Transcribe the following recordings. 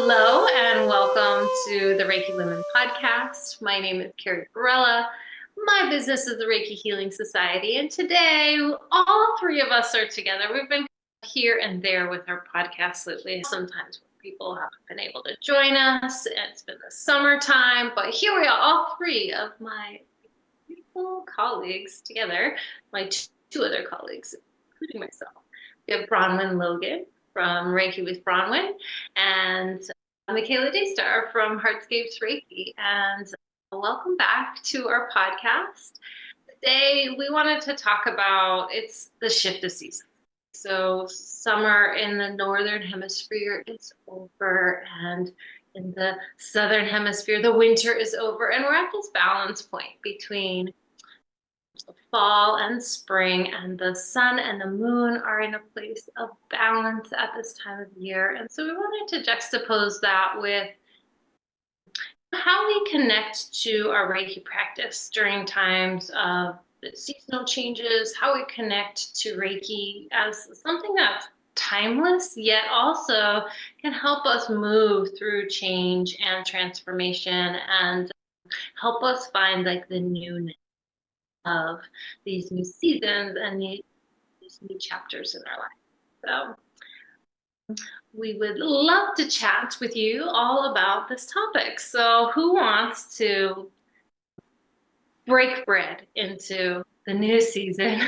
Hello and welcome to the Reiki Women Podcast. My name is Carrie Varela. My business is the Reiki Healing Society, and today all three of us are together. We've been here and there with our podcast lately. Sometimes people haven't been able to join us. It's been the summertime, but here we are, all three of my beautiful colleagues together, my two other colleagues, including myself. We have Bronwen Logan from Reiki with Bronwen, and Michaela Daystar from Heartscapes Reiki. And welcome back to our podcast. Today, we wanted to talk about it's the shift of season. So summer in the Northern Hemisphere is over, and in the Southern Hemisphere, the winter is over, and we're at this balance point between fall and spring, and the sun and the moon are in a place of balance at this time of year. And so we wanted to juxtapose that with how we connect to our Reiki practice during times of the seasonal changes, how we connect to Reiki as something that's timeless, yet also can help us move through change and transformation and help us find like the newness of these new seasons and these new chapters in our life. So we would love to chat with you all about this topic. So who wants to break bread into the new season,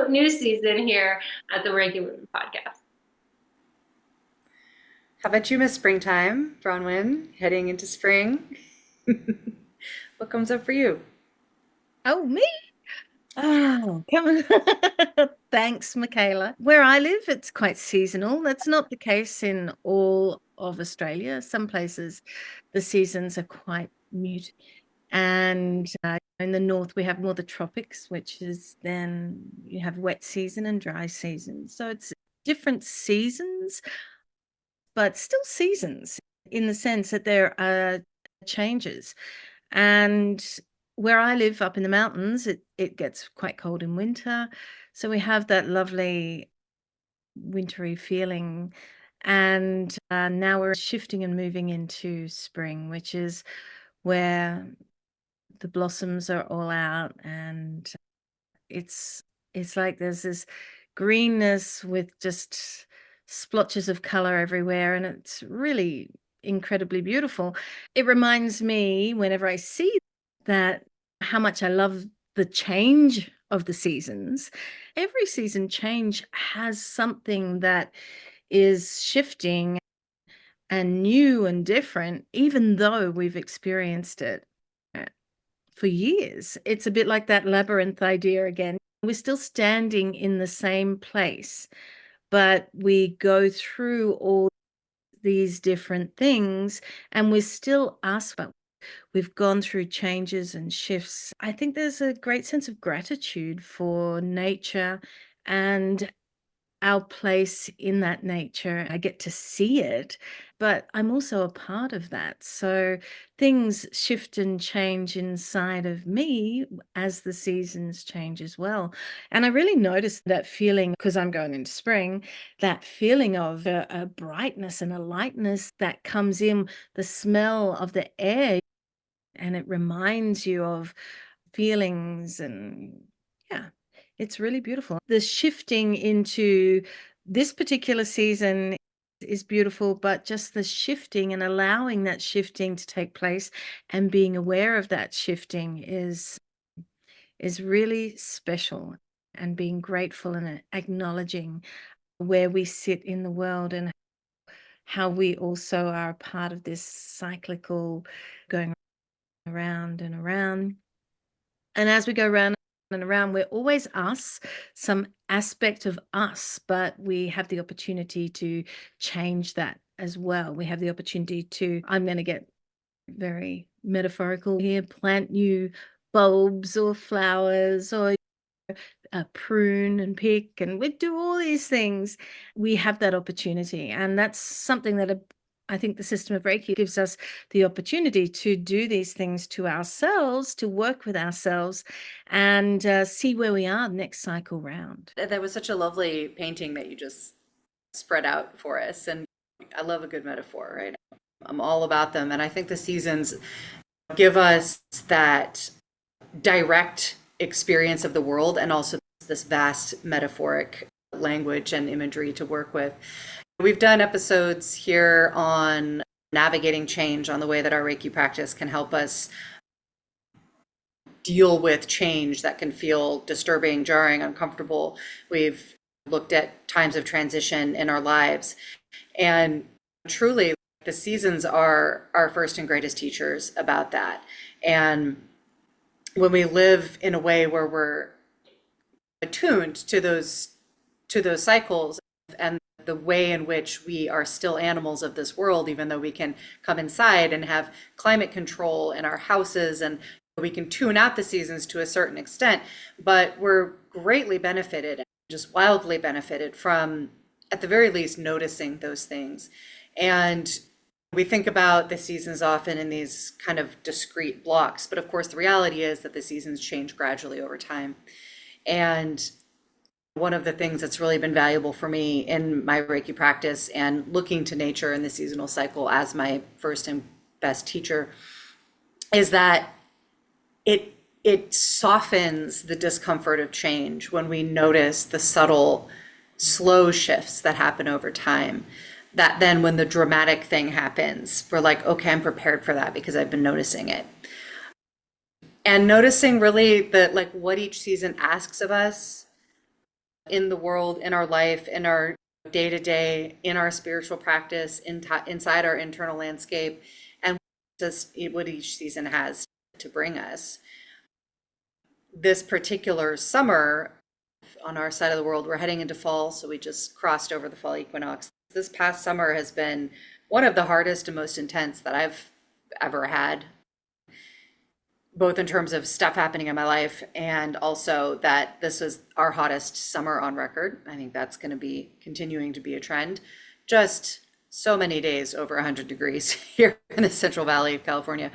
new season here at the Reiki Women Podcast? How about you, Miss Springtime, Bronwen, heading into spring? What comes up for you? Oh, me? Oh, come on. Thanks, Michaela. Where I live, it's quite seasonal. That's not the case in all of Australia. Some places, the seasons are quite muted. And in the north, we have more the tropics, which is then you have wet season and dry season. So it's different seasons, but still seasons in the sense that there are changes. And where I live up in the mountains, it gets quite cold in winter. So we have that lovely wintry feeling. And now we're shifting and moving into spring, which is where the blossoms are all out. And it's like there's this greenness with just splotches of color everywhere. And it's really incredibly beautiful. It reminds me whenever I see that how much I love the change of the seasons. Every season change has something that is shifting and new and different, even though we've experienced it for years. It's a bit like that labyrinth idea again. We're still standing in the same place, but we go through all these different things and we're still us, but we've gone through changes and shifts. I think there's a great sense of gratitude for nature and our place in that nature. I get to see it, but I'm also a part of that. So things shift and change inside of me as the seasons change as well. And I really noticed that feeling, because I'm going into spring, that feeling of a brightness and a lightness that comes in, the smell of the air, and it reminds you of feelings. And yeah, it's really beautiful. The shifting into this particular season is beautiful, but just the shifting and allowing that shifting to take place and being aware of that shifting is really special, and being grateful and acknowledging where we sit in the world and how we also are a part of this cyclical going around and around. And as we go around and around, we're always us, some aspect of us, but we have the opportunity to change that as well. We have the opportunity to, I'm going to get very metaphorical here, plant new bulbs or flowers, or prune and pick, and we do all these things. We have that opportunity, and that's something that I think the system of Reiki gives us the opportunity to do these things to ourselves, to work with ourselves, and see where we are next cycle round. That was such a lovely painting that you just spread out for us. And I love a good metaphor, right? I'm all about them. And I think the seasons give us that direct experience of the world and also this vast metaphoric language and imagery to work with. We've done episodes here on navigating change, on the way that our Reiki practice can help us deal with change that can feel disturbing, jarring, uncomfortable. We've looked at times of transition in our lives. And truly, the seasons are our first and greatest teachers about that. And when we live in a way where we're attuned to those cycles and the way in which we are still animals of this world, even though we can come inside and have climate control in our houses and we can tune out the seasons to a certain extent, but we're greatly benefited, just wildly benefited from, at the very least, noticing those things. And we think about the seasons often in these kind of discrete blocks, but of course the reality is that the seasons change gradually over time. And one of the things that's really been valuable for me in my Reiki practice and looking to nature and the seasonal cycle as my first and best teacher is that it softens the discomfort of change when we notice the subtle, slow shifts that happen over time. That then when the dramatic thing happens, we're like, okay, I'm prepared for that because I've been noticing it. And noticing really that like what each season asks of us in the world, in our life, in our day-to-day, in our spiritual practice, inside our internal landscape, and just what each season has to bring us. This particular summer on our side of the world, we're heading into fall, so we just crossed over the fall equinox. This past summer has been one of the hardest and most intense that I've ever had, both in terms of stuff happening in my life and also that this was our hottest summer on record. I think that's going to be continuing to be a trend. Just so many days over 100 degrees here in the Central Valley of California.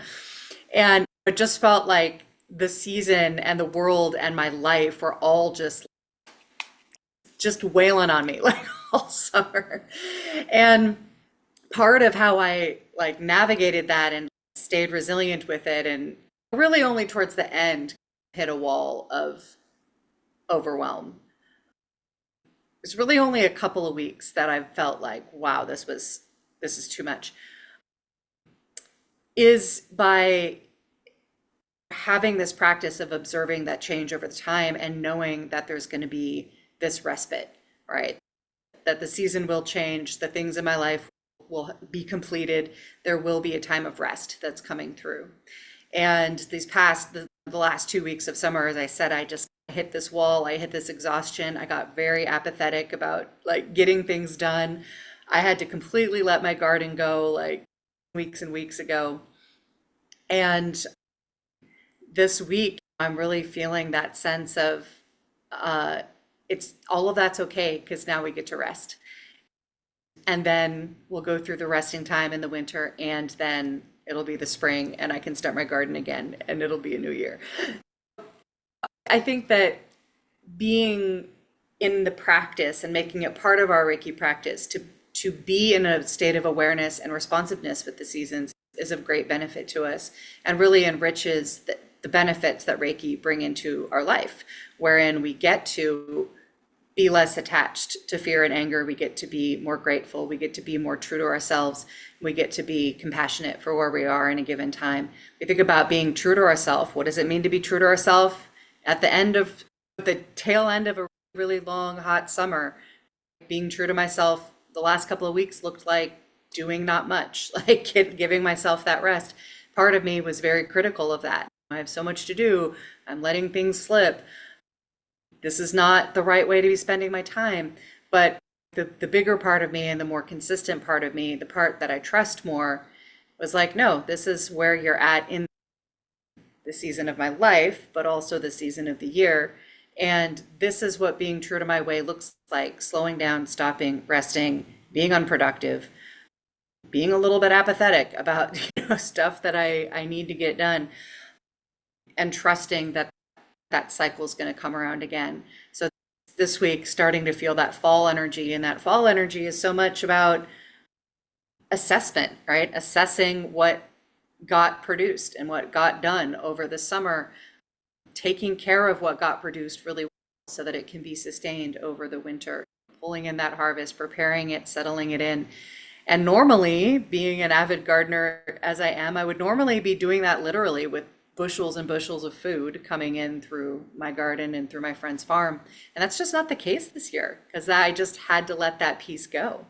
And it just felt like the season and the world and my life were all just wailing on me like all summer. And part of how I like navigated that and stayed resilient with it, and really only towards the end hit a wall of overwhelm. It's really only a couple of weeks that I felt like, wow, this is too much. Is by having this practice of observing that change over time and knowing that there's going to be this respite, right? That the season will change, the things in my life will be completed, there will be a time of rest that's coming through. And the last 2 weeks of summer, as I said, I just hit this wall, I hit this exhaustion, I got very apathetic about like getting things done. I had to completely let my garden go like weeks and weeks ago. And this week, I'm really feeling that sense of it's all of that's okay because now we get to rest. And then we'll go through the resting time in the winter, and then it'll be the spring and I can start my garden again and it'll be a new year. I think that being in the practice and making it part of our Reiki practice to be in a state of awareness and responsiveness with the seasons is of great benefit to us and really enriches the benefits that Reiki bring into our life, wherein we get to be less attached to fear and anger. We get to be more grateful. We get to be more true to ourselves. We get to be compassionate for where we are in a given time. We think about being true to ourselves. What does it mean to be true to ourselves? At the tail end of a really long, hot summer, being true to myself the last couple of weeks looked like doing not much, like giving myself that rest. Part of me was very critical of that. I have so much to do. I'm letting things slip. This is not the right way to be spending my time. But the bigger part of me and the more consistent part of me, the part that I trust more, was like, no, this is where you're at in the season of my life, but also the season of the year. And this is what being true to my way looks like: slowing down, stopping, resting, being unproductive, being a little bit apathetic about stuff that I need to get done, and trusting that that cycle is going to come around again. So this week, starting to feel that fall energy, and that fall energy is so much about assessment, right? Assessing what got produced and what got done over the summer, taking care of what got produced really well so that it can be sustained over the winter, pulling in that harvest, preparing it, settling it in. And normally, being an avid gardener as I am, I would normally be doing that literally with bushels and bushels of food coming in through my garden and through my friend's farm. And that's just not the case this year because I just had to let that piece go.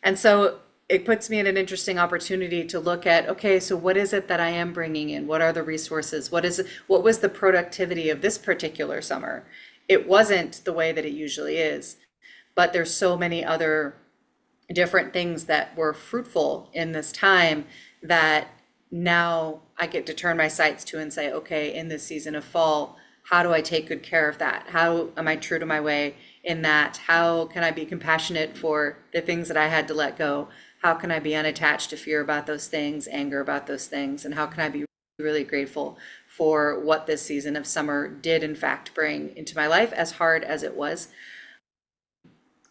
And so it puts me in an interesting opportunity to look at, okay, so what is it that I am bringing in? What are the resources? What was the productivity of this particular summer? It wasn't the way that it usually is, but there's so many other different things that were fruitful in this time that now I get to turn my sights to and say, okay, in this season of fall, how do I take good care of that? How am I true to my way in that? How can I be compassionate for the things that I had to let go? How can I be unattached to fear about those things, anger about those things? And how can I be really grateful for what this season of summer did in fact bring into my life, as hard as it was?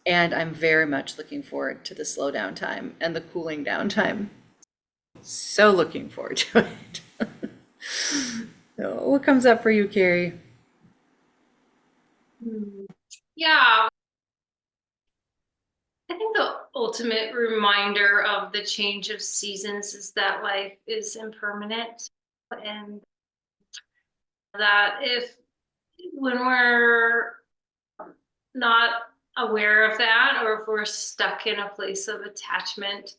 And I'm very much looking forward to the slowdown time and the cooling down time. So looking forward to it. So what comes up for you, Carrie? Yeah, I think the ultimate reminder of the change of seasons is that life is impermanent, and that if when we're not aware of that, or if we're stuck in a place of attachment,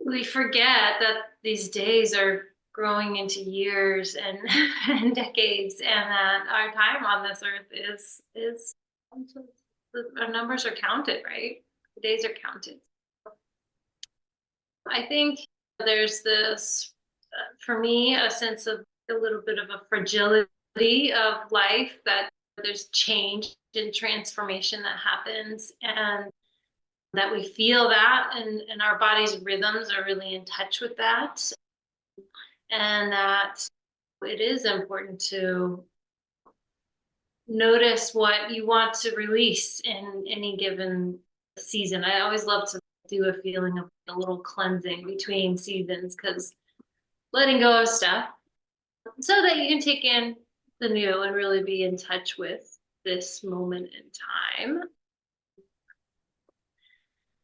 we forget that these days are growing into years and, and decades, and that our time on this earth is our numbers are counted, right? The days are counted. I think there's this, for me, a sense of a little bit of a fragility of life, that there's change and transformation that happens, and that we feel that, and our body's rhythms are really in touch with that, and that it is important to notice what you want to release in any given season. I always love to do a feeling of a little cleansing between seasons, because letting go of stuff so that you can take in the new and really be in touch with this moment in time.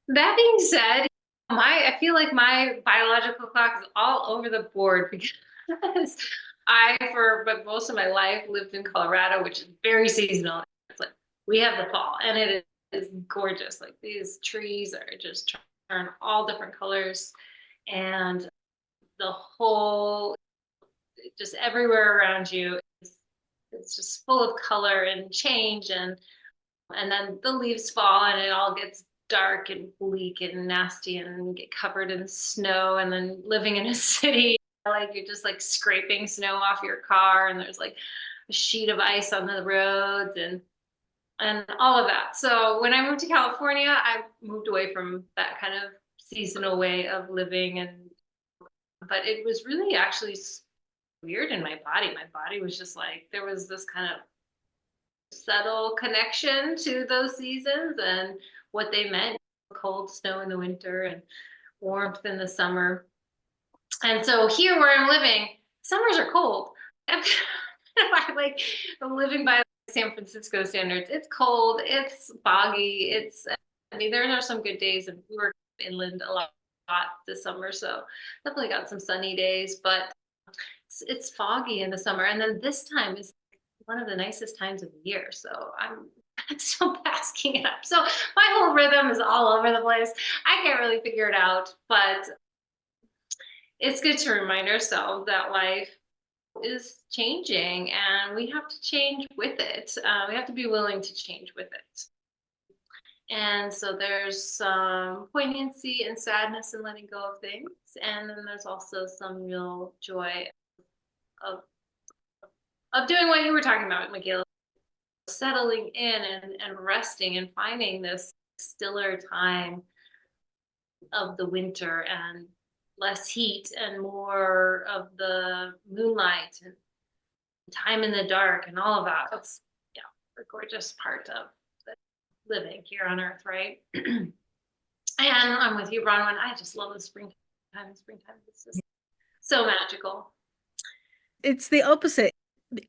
That being said, I feel like my biological clock is all over the board, because for most of my life, lived in Colorado, which is very seasonal. It's like we have the fall, and it is gorgeous. Like these trees are just turn all different colors, and the whole, just everywhere around you, it's just full of color and change, and then the leaves fall, and it all gets dark and bleak and nasty, and you get covered in snow. And then living in a city, like you're just like scraping snow off your car, and there's like a sheet of ice on the roads, and all of that. So when I moved to California, I moved away from that kind of seasonal way of living, but it was really actually weird in my body. My body was just like, there was this kind of subtle connection to those seasons and what they meant: cold snow in the winter and warmth in the summer. And so here where I'm living, summers are cold. Like, I'm living by San Francisco standards. It's cold, it's foggy, I mean, there are some good days, and we were inland a lot this summer, so definitely got some sunny days, but it's foggy in the summer. And then this time is one of the nicest times of the year, so I'm still basking it up. So my whole rhythm is all over the place. I can't really figure it out, but it's good to remind ourselves that life is changing, and we have to change with it. We have to be willing to change with it. And so there's some poignancy and sadness in letting go of things, and then there's also some real joy of doing what you were talking about, Michaela, settling in and resting and finding this stiller time of the winter, and less heat and more of the moonlight and time in the dark and all of that. It's, the gorgeous part of living here on earth, right? And I'm with you, Bronwen. I just love the springtime. Springtime is just so magical. It's the opposite.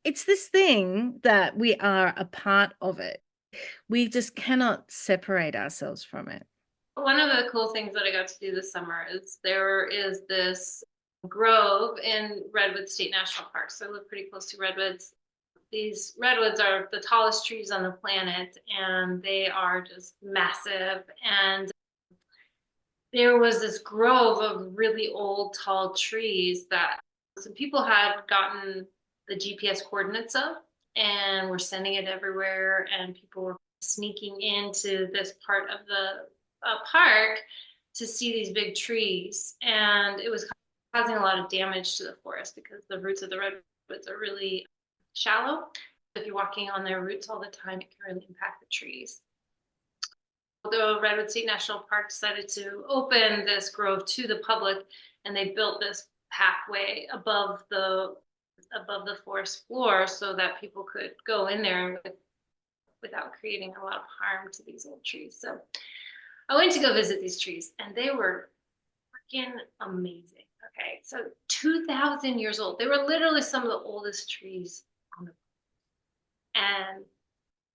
It's this thing that we are a part of it. We just cannot separate ourselves from it. One of the cool things that I got to do this summer is there is this grove in Redwood State National Park. So I live pretty close to redwoods. These redwoods are the tallest trees on the planet, and they are just massive. And there was this grove of really old, tall trees that some people had gotten the GPS coordinates of and were sending it everywhere. And people were sneaking into this part of the park to see these big trees. And it was causing a lot of damage to the forest because the roots of the redwoods are really shallow. If you're walking on their roots all the time, it can really impact the trees. The Redwood State National Park decided to open this grove to the public, and they built this pathway above the forest floor so that people could go in there without creating a lot of harm to these old trees. So I went to go visit these trees, and they were freaking amazing. Okay, so 2,000 years old. They were literally some of the oldest trees on the planet. And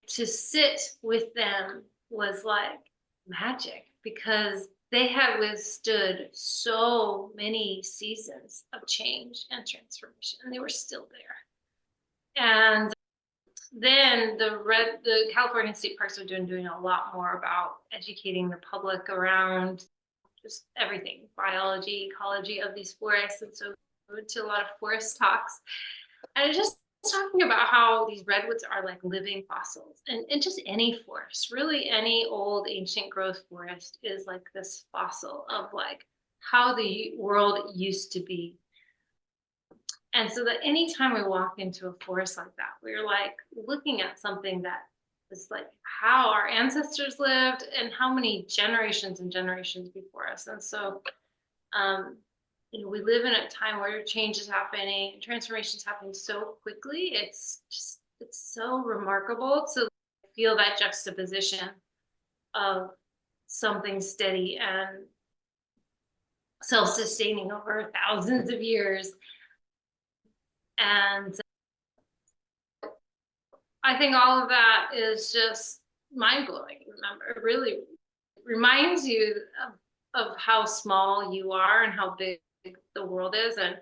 to sit with them was like magic because they had withstood so many seasons of change and transformation, and they were still there. And then the California state parks are doing a lot more about educating the public around just everything, biology, ecology of these forests. And so we went to a lot of forest talks, and just talking about how these redwoods are like living fossils, and just any forest, really any old ancient growth forest is like this fossil of like how the world used to be. And so that anytime we walk into a forest like that, we're like looking at something that is like how our ancestors lived and how many generations and generations before us. And so we live in a time where change is happening, transformation is happening so quickly. It's so remarkable to feel that juxtaposition of something steady and self-sustaining over thousands of years. And I think all of that is just mind-blowing. Remember, it really reminds you of how small you are and how big the world is. And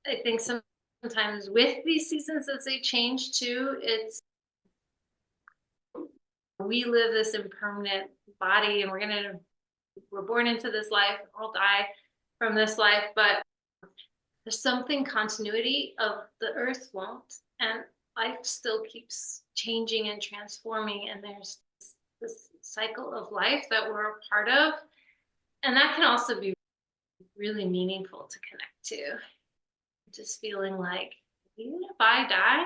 I think sometimes with these seasons as they change too, we live this impermanent body, and we're born into this life, we'll die from this life, but there's something continuity of the earth won't, and life still keeps changing and transforming, and there's this cycle of life that we're a part of, and that can also be really meaningful to connect to. Just feeling like, even if I die,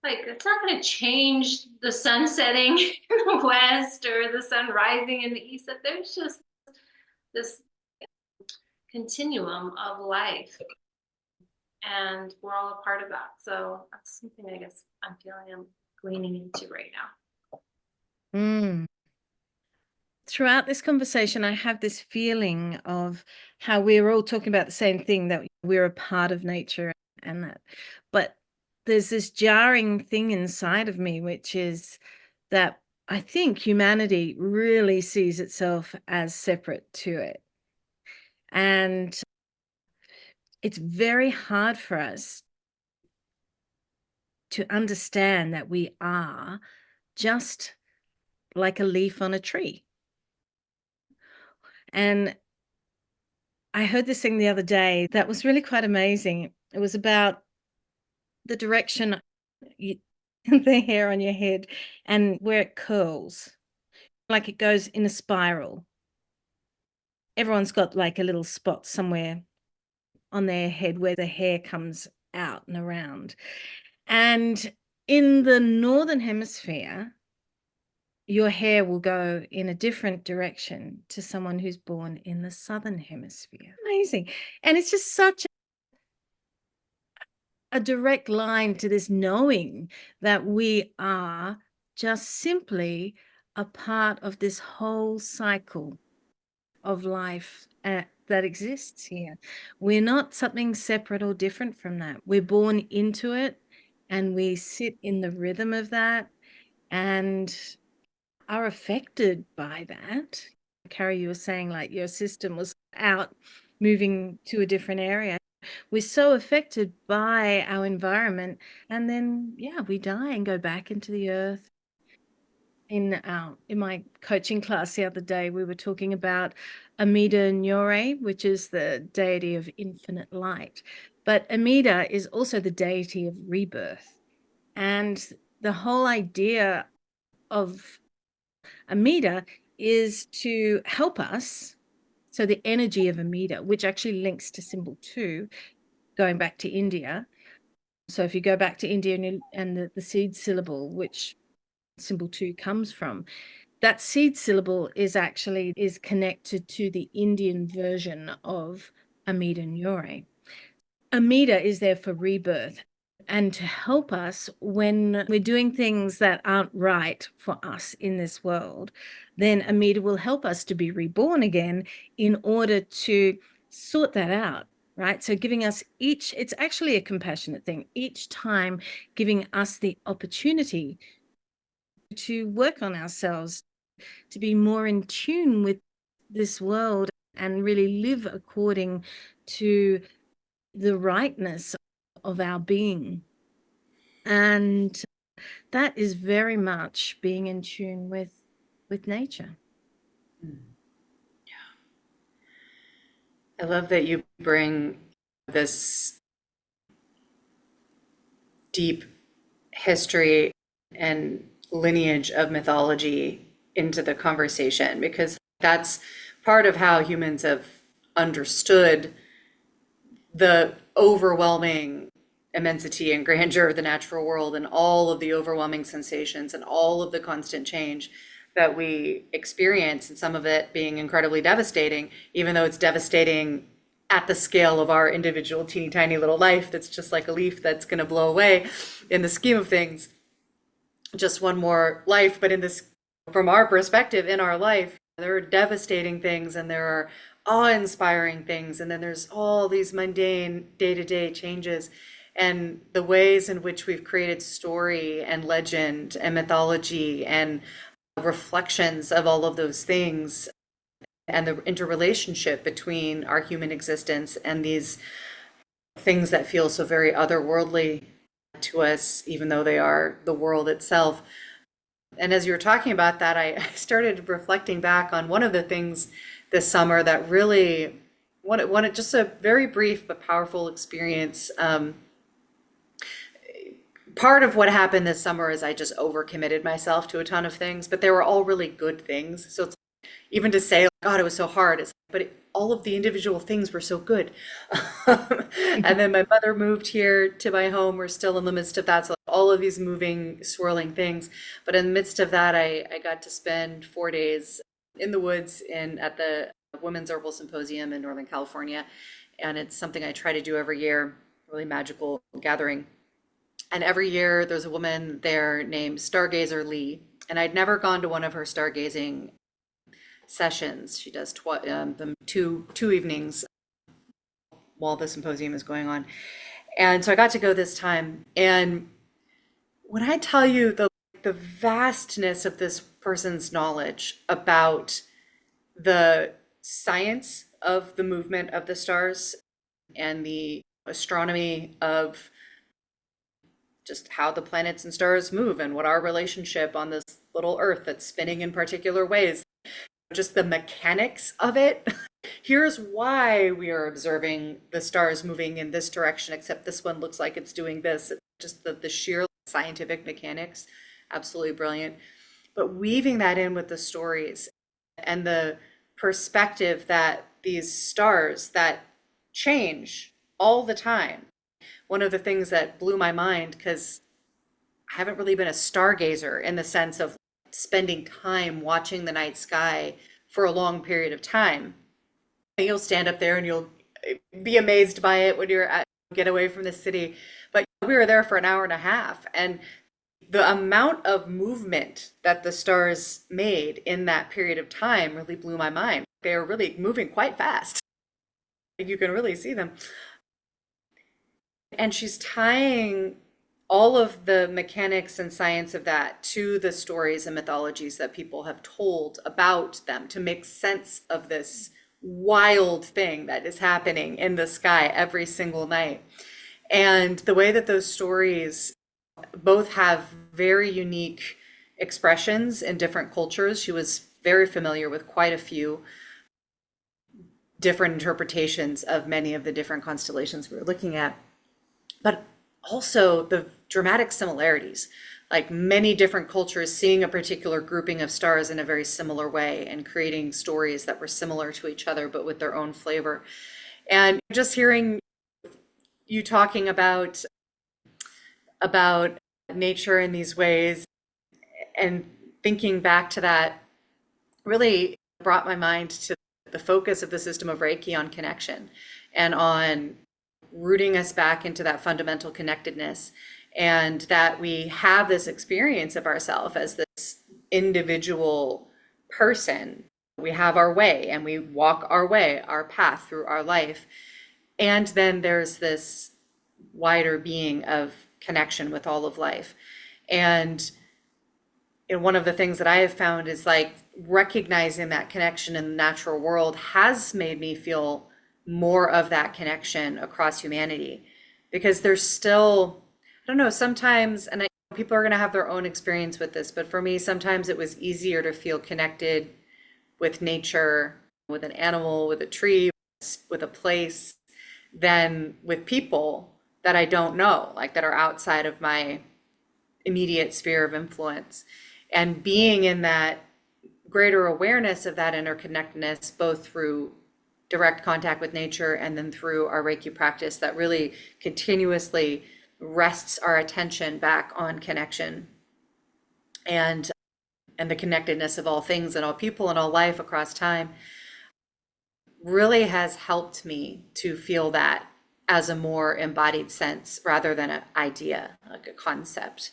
like it's not going to change the sun setting in the west or the sun rising in the east. That there's just this continuum of life, and we're all a part of that. So that's something I guess I'm feeling I'm gleaning into right now. Throughout this conversation, I have this feeling of how we're all talking about the same thing, that we're a part of nature and that. But there's this jarring thing inside of me, which is that I think humanity really sees itself as separate to it. And it's very hard for us to understand that we are just like a leaf on a tree. And I heard this thing the other day that was really quite amazing. It was about the direction the hair on your head and where it curls, like it goes in a spiral. Everyone's got like a little spot somewhere on their head where the hair comes out and around. And in the northern hemisphere, your hair will go in a different direction to someone who's born in the southern hemisphere. Amazing. And it's just such a direct line to this knowing that we are just simply a part of this whole cycle of life that exists here. We're not something separate or different from that. We're born into it and we sit in the rhythm of that and are affected by that. Carrie, you were saying like your system was out moving to a different area. We're so affected by our environment, and then we die and go back into the earth. In my coaching class the other day, we were talking about Amida Nyore, which is the deity of infinite light. But Amida is also the deity of rebirth. And the whole idea of Amida is to help us. So the energy of Amida, which actually links to symbol 2, going back to India. So if you go back to India and the seed syllable, which symbol 2 comes from, that seed syllable is connected to the Indian version of Amida Nyore. Amida is there for rebirth and to help us when we're doing things that aren't right for us in this world. Then Amida will help us to be reborn again in order to sort that out, right? So giving us it's actually a compassionate thing, each time giving us the opportunity to work on ourselves, to be more in tune with this world and really live according to the rightness of our being. And that is very much being in tune with nature. Yeah. I love that you bring this deep history and lineage of mythology into the conversation, because that's part of how humans have understood the overwhelming immensity and grandeur of the natural world and all of the overwhelming sensations and all of the constant change that we experience, and some of it being incredibly devastating, even though it's devastating at the scale of our individual teeny tiny little life that's just like a leaf that's going to blow away in the scheme of things. Just one more life, but in this, from our perspective in our life, there are devastating things and there are awe-inspiring things, and then there's all these mundane day-to-day changes, and the ways in which we've created story and legend and mythology and reflections of all of those things, and the interrelationship between our human existence and these things that feel so very otherworldly to us, even though they are the world itself. And as you were talking about that, I started reflecting back on one of the things this summer that really wanted just a very brief but powerful experience. Part of what happened this summer is I just overcommitted myself to a ton of things, but they were all really good things. So it's even to say, God, it was so hard, all of the individual things were so good. And then my mother moved here to my home. We're still in the midst of that. So all of these moving, swirling things. But in the midst of that, I got to spend 4 days in the woods at the Women's Herbal Symposium in Northern California. And it's something I try to do every year, really magical gathering. And every year there's a woman there named Stargazer Lee. And I'd never gone to one of her stargazing sessions. She does them two evenings while the symposium is going on. And so I got to go this time. And when I tell you the vastness of this person's knowledge about the science of the movement of the stars and the astronomy of just how the planets and stars move and what our relationship on this little Earth that's spinning in particular ways, just the mechanics of it. Here's why we are observing the stars moving in this direction, except this one looks like it's doing this. Just the sheer scientific mechanics, absolutely brilliant. But weaving that in with the stories and the perspective that these stars that change all the time. One of the things that blew my mind, because I haven't really been a stargazer in the sense of spending time watching the night sky for a long period of time. You'll stand up there and you'll be amazed by it when get away from the city. But we were there for an hour and a half, and the amount of movement that the stars made in that period of time really blew my mind. They are really moving quite fast. You can really see them. And she's tying all of the mechanics and science of that to the stories and mythologies that people have told about them to make sense of this wild thing that is happening in the sky every single night. And the way that those stories both have very unique expressions in different cultures. She was very familiar with quite a few different interpretations of many of the different constellations we were looking at, but also the dramatic similarities, like many different cultures seeing a particular grouping of stars in a very similar way and creating stories that were similar to each other, but with their own flavor. And just hearing you talking about nature in these ways and thinking back to that really brought my mind to the focus of the system of Reiki on connection and on rooting us back into that fundamental connectedness, and that we have this experience of ourselves as this individual person. We have our way and we walk our way, our path through our life. And then there's this wider being of connection with all of life. And one of the things that I have found is like recognizing that connection in the natural world has made me feel more of that connection across humanity, because there's still, I don't know, sometimes, and people are going to have their own experience with this, but for me, sometimes it was easier to feel connected with nature, with an animal, with a tree, with a place, than with people that I don't know, like that are outside of my immediate sphere of influence. And being in that greater awareness of that interconnectedness, both through direct contact with nature and then through our Reiki practice, that really continuously rests our attention back on connection and the connectedness of all things and all people and all life across time, really has helped me to feel that as a more embodied sense rather than an idea, like a concept.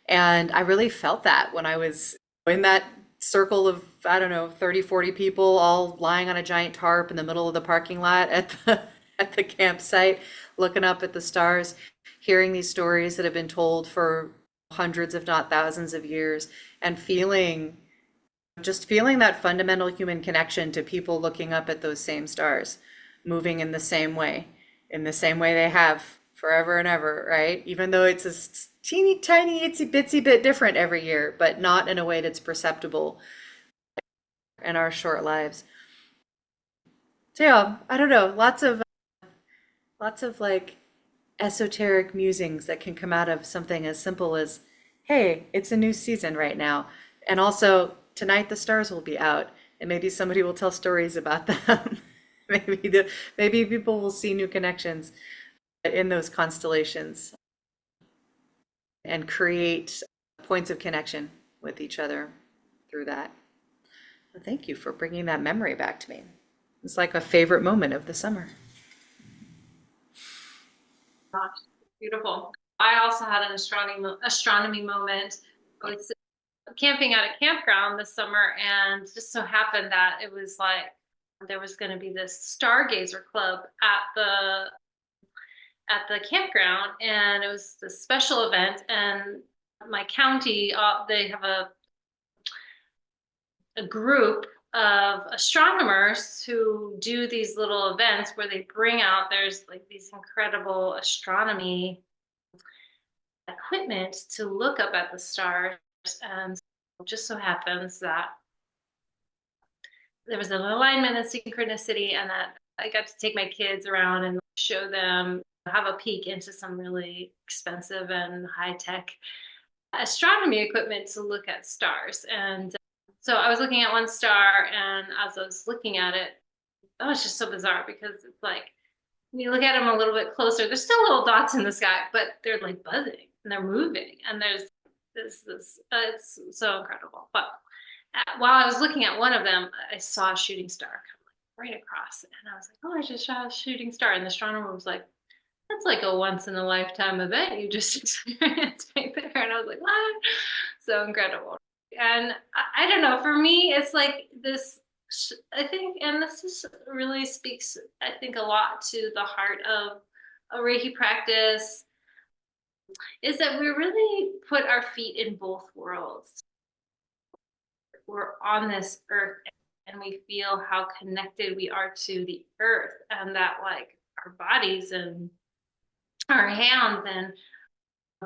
And I really felt that when I was in that circle of, I don't know, 30, 40 people all lying on a giant tarp in the middle of the parking lot at the campsite, looking up at the stars, hearing these stories that have been told for hundreds, if not thousands of years, and feeling that fundamental human connection to people looking up at those same stars, moving in the same way they have forever and ever, right? Even though it's a teeny tiny itsy bitsy bit different every year, but not in a way that's perceptible in our short lives. So yeah, I don't know, lots of like esoteric musings that can come out of something as simple as, hey, it's a new season right now. And also tonight the stars will be out and maybe somebody will tell stories about them. maybe people will see new connections in those constellations and create points of connection with each other through that. Well, thank you for bringing that memory back to me. It's like a favorite moment of the summer. Gosh, beautiful. I also had an astronomy moment. I was camping at a campground this summer, and just so happened that it was like there was going to be this stargazer club at the campground, and it was a special event. And my county, they have a group of astronomers who do these little events where they bring out, there's like these incredible astronomy equipment to look up at the stars. And it just so happens that there was an alignment and synchronicity, and that I got to take my kids around and show them, have a peek into some really expensive and high-tech astronomy equipment to look at stars. And so I was looking at one star, and as I was looking at it, that was just so bizarre, because it's like, when you look at them a little bit closer, there's still little dots in the sky, but they're like buzzing and they're moving, and there's this it's so incredible. But while I was looking at one of them, I saw a shooting star come like right across, and I was like, oh, I just saw a shooting star. And the astronomer was like, that's like a once in a lifetime event you just experienced right there. And I was like, what? So incredible. And I don't know, for me, it's like this, I think, and this is really speaks, I think, a lot to the heart of a Reiki practice, is that we really put our feet in both worlds. We're on this earth and we feel how connected we are to the earth, and that like our bodies and our hands and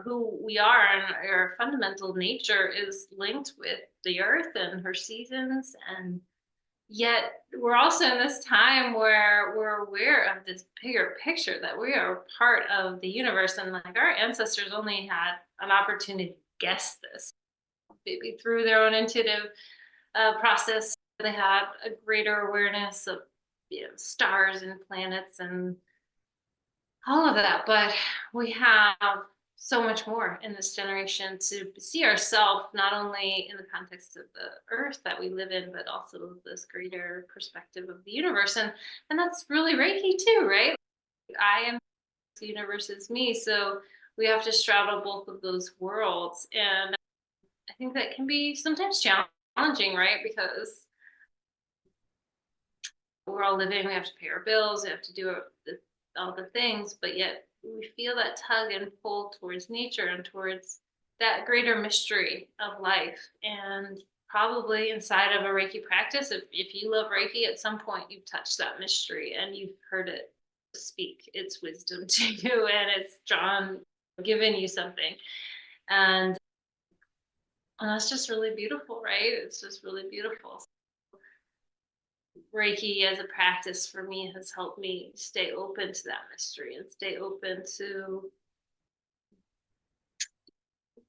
who we are and our fundamental nature is linked with the earth and her seasons. And yet we're also in this time where we're aware of this bigger picture, that we are part of the universe, and like our ancestors only had an opportunity to guess this, maybe through their own intuitive process. They had a greater awareness of, stars and planets and all of that. But we have so much more in this generation to see ourselves, not only in the context of the earth that we live in, but also this greater perspective of the universe. And that's really Reiki too, right? I am, the universe is me. So we have to straddle both of those worlds. And I think that can be sometimes challenging, right? Because we're all living, we have to pay our bills, we have to do all the things, but yet we feel that tug and pull towards nature and towards that greater mystery of life. And probably inside of a Reiki practice, if you love Reiki, at some point you've touched that mystery and you've heard it speak its wisdom to you, and it's given you something. And that's just really beautiful, right? It's just really beautiful. Reiki as a practice for me has helped me stay open to that mystery and stay open to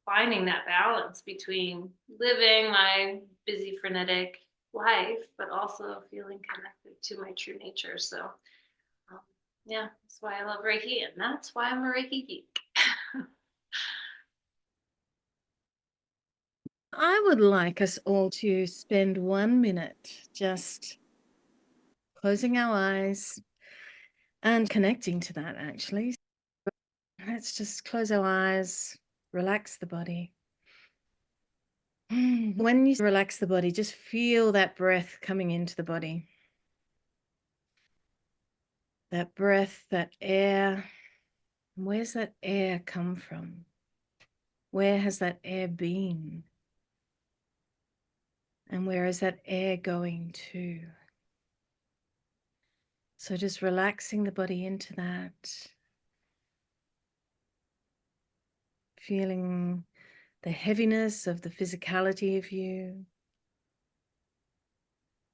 finding that balance between living my busy, frenetic life, but also feeling connected to my true nature. So, yeah, that's why I love Reiki, and that's why I'm a Reiki geek. I would like us all to spend 1 minute just closing our eyes and connecting to that, actually. Let's just close our eyes, relax the body. When you relax the body, just feel that breath coming into the body. That breath, that air. Where's that air come from? Where has that air been? And where is that air going to? So just relaxing the body into that. Feeling the heaviness of the physicality of you.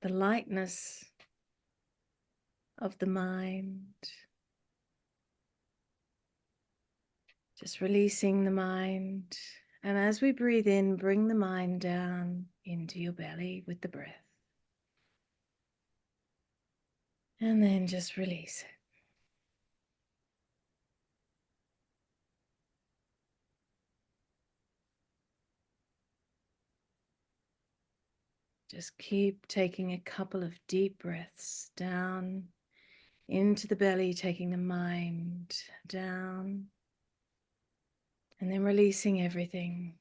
The lightness of the mind. Just releasing the mind. And as we breathe in, bring the mind down into your belly with the breath. And then just release it. Just keep taking a couple of deep breaths down into the belly, taking the mind down, and then releasing everything.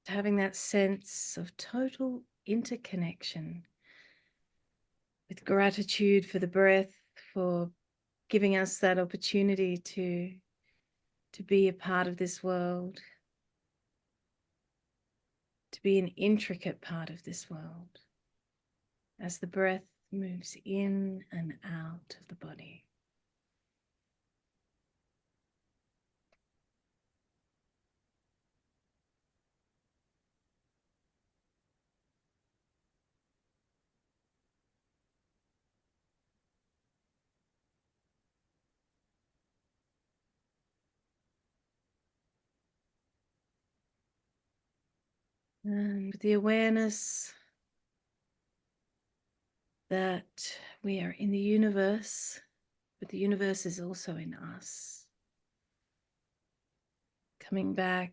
Having that sense of total interconnection, with gratitude for the breath, for giving us that opportunity to be a part of this world, to be an intricate part of this world, as the breath moves in and out of the body. And with the awareness that we are in the universe, but the universe is also in us. Coming back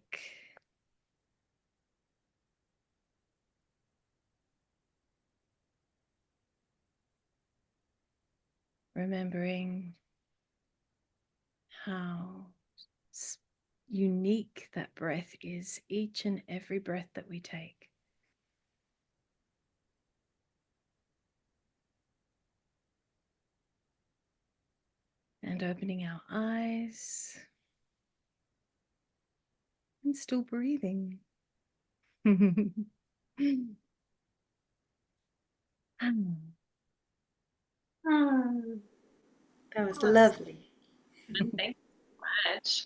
remembering how unique that breath is, each and every breath that we take. And opening our eyes and still breathing. That was Oh, that's lovely. good. Thank you so much.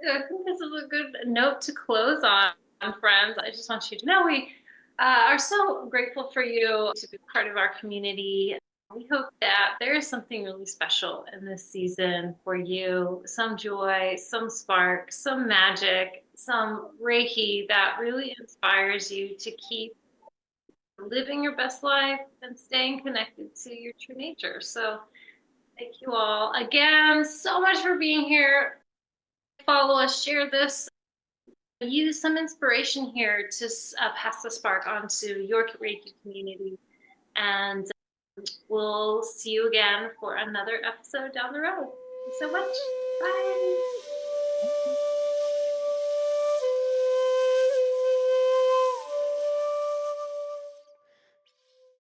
I think this is a good note to close on, friends. I just want you to know we are so grateful for you to be part of our community. We hope that there is something really special in this season for you, some joy, some spark, some magic, some Reiki that really inspires you to keep living your best life and staying connected to your true nature. So thank you all again so much for being here. Follow us, share this, use some inspiration here to pass the spark onto your Reiki community. And we'll see you again for another episode down the road. Thank you so much. Bye.